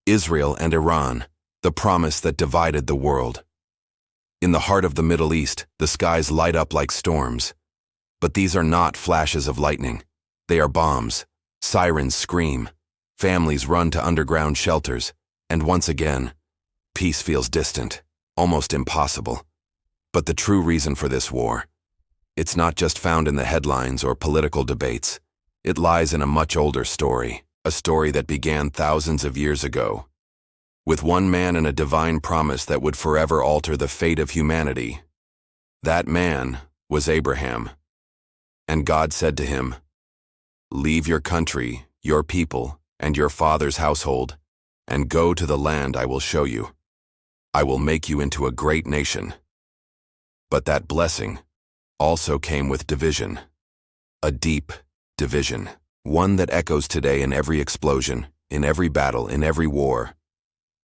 Israel and Iran, the promise that divided the world. In the heart of the Middle East, the skies light up like storms. But these are not flashes of lightning. They are bombs. Sirens scream. Families run to underground shelters. And once again, peace feels distant, almost impossible. But the true reason for this war, it's not just found in the headlines or political debates. It lies in a much older story, a story that began thousands of years ago, with one man and a divine promise that would forever alter the fate of humanity. That man was Abraham. And God said to him, "Leave your country, your people, and your father's household, and go to the land I will show you. I will make you into a great nation." But that blessing also came with division, a deep division, one that echoes today in every explosion, in every battle, in every war.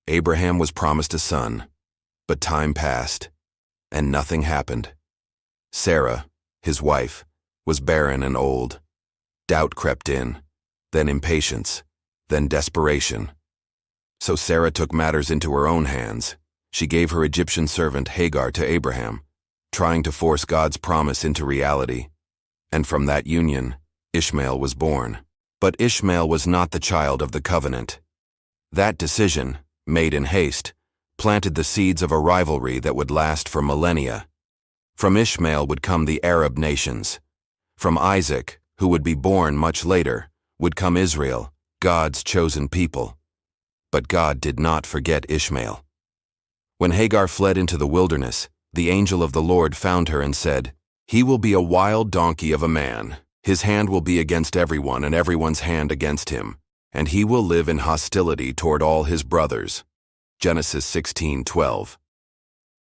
Abraham was promised a son, but time passed, and nothing happened. Sarah, his wife, was barren and old. Doubt crept in, then impatience, then desperation. So Sarah took matters into her own hands. She gave her Egyptian servant Hagar to Abraham, trying to force God's promise into reality. And from that union, Ishmael was born. But Ishmael was not the child of the covenant. That decision, made in haste, planted the seeds of a rivalry that would last for millennia. From Ishmael would come the Arab nations. From Isaac, who would be born much later, would come Israel, God's chosen people. But God did not forget Ishmael. When Hagar fled into the wilderness, the angel of the Lord found her and said, "He will be a wild donkey of a man. His hand will be against everyone and everyone's hand against him, and he will live in hostility toward all his brothers." Genesis 16:12.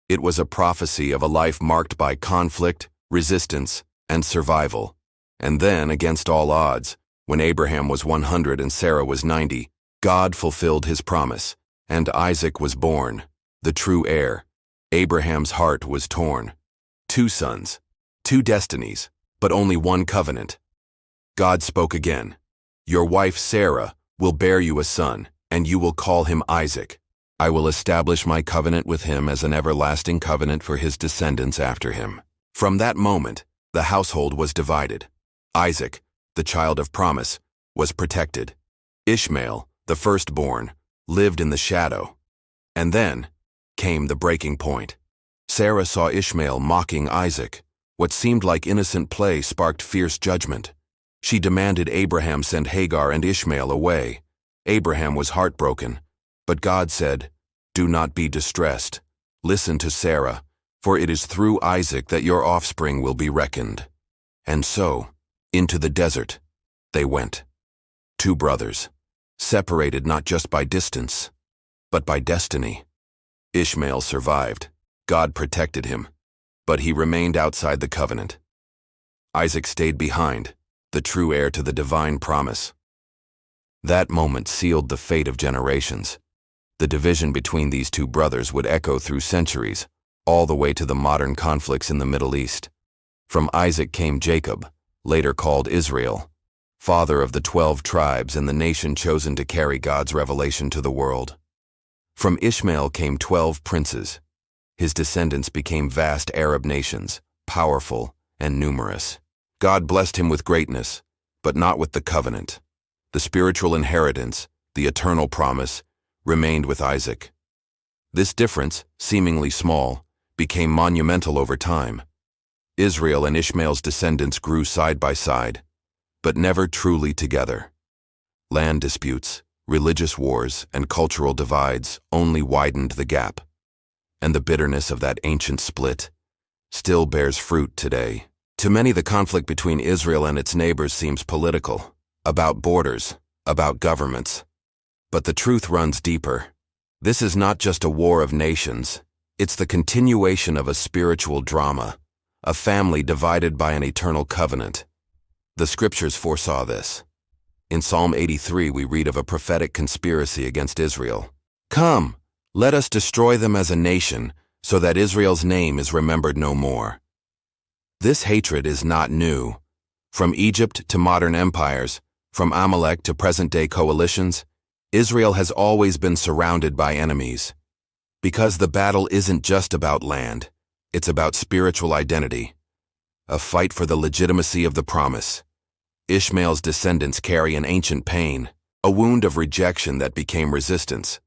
It was a prophecy of a life marked by conflict, resistance, and survival. And then, against all odds, when Abraham was 100 and Sarah was 90, God fulfilled his promise, and Isaac was born, the true heir. Abraham's heart was torn. 2 sons, 2 destinies, but only one covenant. God spoke again. "Your wife Sarah will bear you a son, and you will call him Isaac. I will establish my covenant with him as an everlasting covenant for his descendants after him." From that moment, the household was divided. Isaac, the child of promise, was protected. Ishmael, the firstborn, lived in the shadow. And then came the breaking point. Sarah saw Ishmael mocking Isaac. What seemed like innocent play sparked fierce judgment. She demanded Abraham send Hagar and Ishmael away. Abraham was heartbroken, but God said, "Do not be distressed. Listen to Sarah, for it is through Isaac that your offspring will be reckoned." And so, into the desert, they went. 2 brothers, separated not just by distance, but by destiny. Ishmael survived. God protected him, but he remained outside the covenant. Isaac stayed behind, the true heir to the divine promise. That moment sealed the fate of generations. The division between these 2 brothers would echo through centuries, all the way to the modern conflicts in the Middle East. From Isaac came Jacob, later called Israel, father of the 12 tribes and the nation chosen to carry God's revelation to the world. From Ishmael came 12 princes. His descendants became vast Arab nations, powerful and numerous. God blessed him with greatness, but not with the covenant. The spiritual inheritance, the eternal promise, remained with Isaac. This difference, seemingly small, became monumental over time. Israel and Ishmael's descendants grew side by side, but never truly together. Land disputes, religious wars, and cultural divides only widened the gap. And the bitterness of that ancient split still bears fruit today. To many, the conflict between Israel and its neighbors seems political, about borders, about governments. But the truth runs deeper. This is not just a war of nations. It's the continuation of a spiritual drama, a family divided by an eternal covenant. The scriptures foresaw this. In Psalm 83, we read of a prophetic conspiracy against Israel. "Come, let us destroy them as a nation, so that Israel's name is remembered no more." This hatred is not new. From Egypt to modern empires, from Amalek to present-day coalitions, Israel has always been surrounded by enemies. Because the battle isn't just about land, it's about spiritual identity. A fight for the legitimacy of the promise. Ishmael's descendants carry an ancient pain, a wound of rejection that became resistance.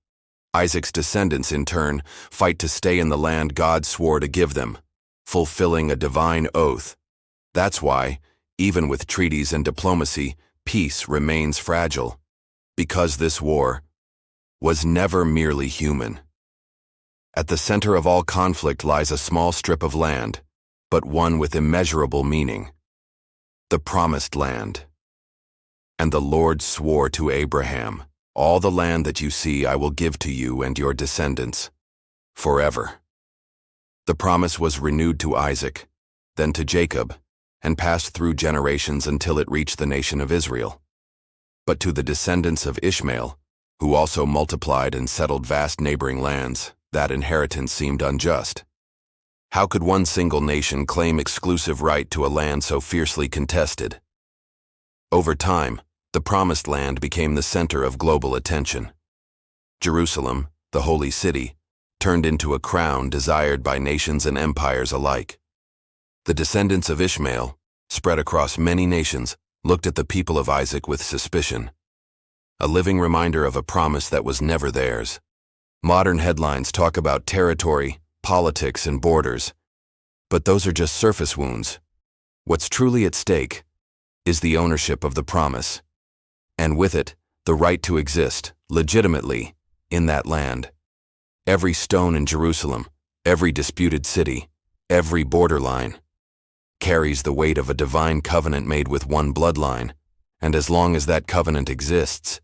Isaac's descendants, in turn, fight to stay in the land God swore to give them, fulfilling a divine oath. That's why, even with treaties and diplomacy, peace remains fragile. Because this war was never merely human. At the center of all conflict lies a small strip of land, but one with immeasurable meaning. The Promised Land. And the Lord swore to Abraham, "All the land that you see I will give to you and your descendants, forever." The promise was renewed to Isaac, then to Jacob, and passed through generations until it reached the nation of Israel. But to the descendants of Ishmael, who also multiplied and settled vast neighboring lands, that inheritance seemed unjust. How could one single nation claim exclusive right to a land so fiercely contested? Over time, the Promised Land became the center of global attention. Jerusalem, the holy city, turned into a crown desired by nations and empires alike. The descendants of Ishmael, spread across many nations, looked at the people of Isaac with suspicion. A living reminder of a promise that was never theirs. Modern headlines talk about territory, politics, and borders, but those are just surface wounds. What's truly at stake is the ownership of the promise, and with it, the right to exist, legitimately, in that land. Every stone in Jerusalem, every disputed city, every borderline, carries the weight of a divine covenant made with one bloodline, and as long as that covenant exists,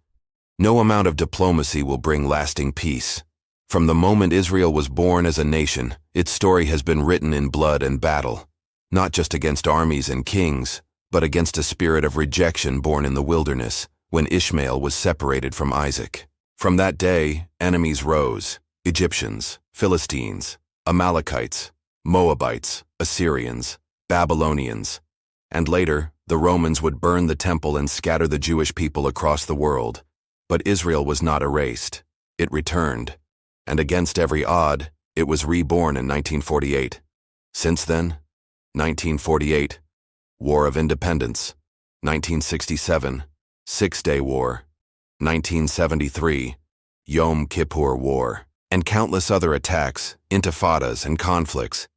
no amount of diplomacy will bring lasting peace. From the moment Israel was born as a nation, its story has been written in blood and battle, not just against armies and kings, but against a spirit of rejection born in the wilderness, when Ishmael was separated from Isaac. From that day, enemies rose: Egyptians, Philistines, Amalekites, Moabites, Assyrians, Babylonians, and later, the Romans would burn the temple and scatter the Jewish people across the world. But Israel was not erased. It returned. And against every odd, it was reborn in 1948. Since then, 1948, War of Independence; 1967, Six-Day War; 1973, Yom Kippur War, and countless other attacks, intifadas, and conflicts.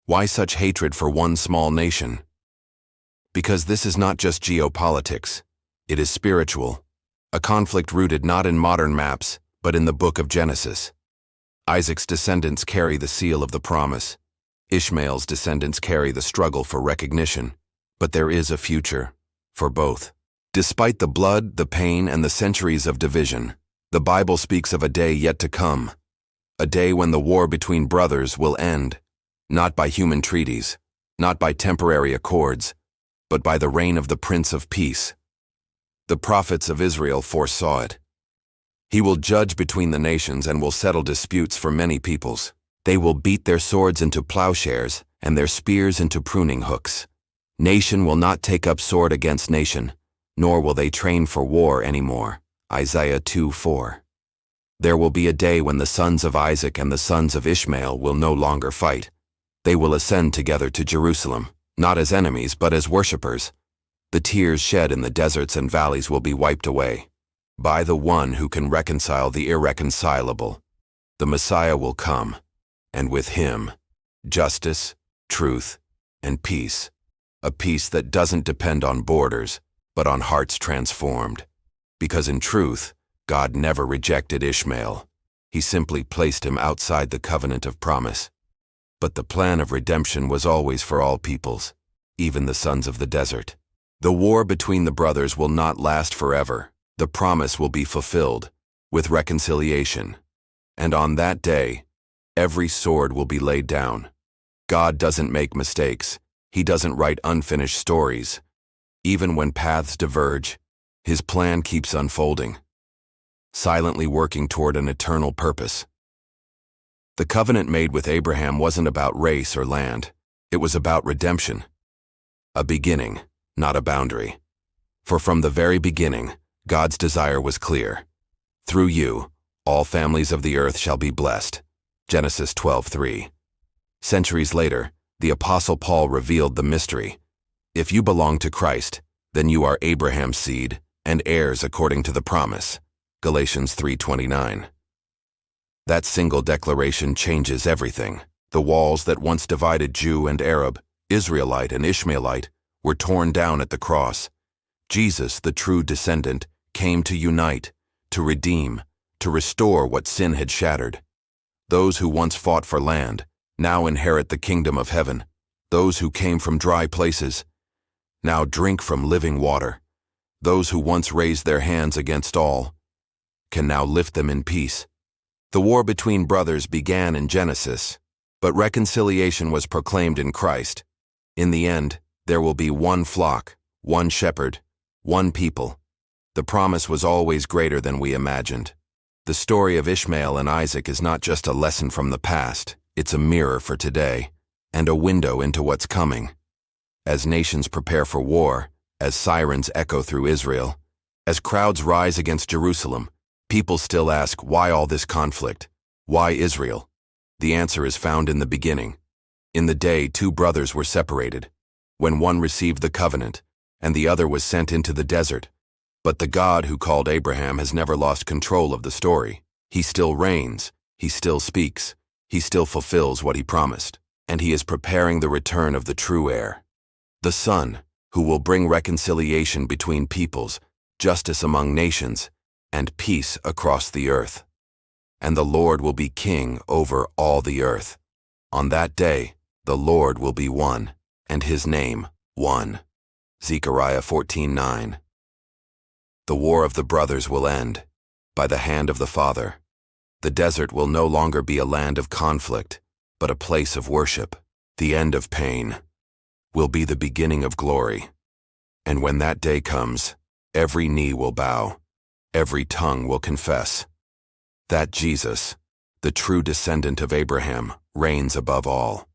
Why such hatred for one small nation? Because this is not just geopolitics, it is spiritual, a conflict rooted not in modern maps, but in the book of Genesis. Isaac's descendants carry the seal of the promise. Ishmael's descendants carry the struggle for recognition. But there is a future for both. Despite the blood, the pain, and the centuries of division, the Bible speaks of a day yet to come, a day when the war between brothers will end, not by human treaties, not by temporary accords, but by the reign of the Prince of Peace. The prophets of Israel foresaw it. He will judge between the nations and will settle disputes for many peoples. They will beat their swords into plowshares and their spears into pruning hooks. Nation will not take up sword against nation, nor will they train for war anymore. Isaiah 2:4. There will be a day when the sons of Isaac and the sons of Ishmael will no longer fight. They will ascend together to Jerusalem, not as enemies but as worshippers. The tears shed in the deserts and valleys will be wiped away by the one who can reconcile the irreconcilable. The Messiah will come, and with him, justice, truth, and peace. A peace that doesn't depend on borders, but on hearts transformed. Because in truth, God never rejected Ishmael. He simply placed him outside the covenant of promise. But the plan of redemption was always for all peoples, even the sons of the desert. The war between the brothers will not last forever. The promise will be fulfilled, with reconciliation. And on that day, every sword will be laid down. God doesn't make mistakes. He doesn't write unfinished stories. Even when paths diverge, his plan keeps unfolding, silently working toward an eternal purpose. The covenant made with Abraham wasn't about race or land. It was about redemption. A beginning, not a boundary. For from the very beginning, God's desire was clear: Through you, all families of the earth shall be blessed. Genesis 12:3. Centuries later, the Apostle Paul revealed the mystery. If you belong to Christ, then you are Abraham's seed and heirs according to the promise. Galatians 3:29. That single declaration changes everything. The walls that once divided Jew and Arab, Israelite and Ishmaelite, were torn down at the cross. Jesus, the true descendant, came to unite, to redeem, to restore what sin had shattered. Those who once fought for land now inherit the kingdom of heaven. Those who came from dry places now drink from living water. Those who once raised their hands against all can now lift them in peace. The war between brothers began in Genesis, but reconciliation was proclaimed in Christ. In the end, there will be one flock, one shepherd, one people. The promise was always greater than we imagined. The story of Ishmael and Isaac is not just a lesson from the past, it's a mirror for today, and a window into what's coming. As nations prepare for war, as sirens echo through Israel, as crowds rise against Jerusalem, people still ask, why all this conflict? Why Israel? The answer is found in the beginning. In the day, two brothers were separated, when one received the covenant, and the other was sent into the desert. But the God who called Abraham has never lost control of the story. He still reigns, he still speaks, he still fulfills what he promised, and he is preparing the return of the true heir, the Son, who will bring reconciliation between peoples, justice among nations, and peace across the earth. And the Lord will be king over all the earth. On that day, the Lord will be one, and his name one. Zechariah 14:9. The war of the brothers will end by the hand of the Father. The desert will no longer be a land of conflict, but a place of worship. The end of pain will be the beginning of glory. And when that day comes, every knee will bow, every tongue will confess that Jesus, the true descendant of Abraham, reigns above all.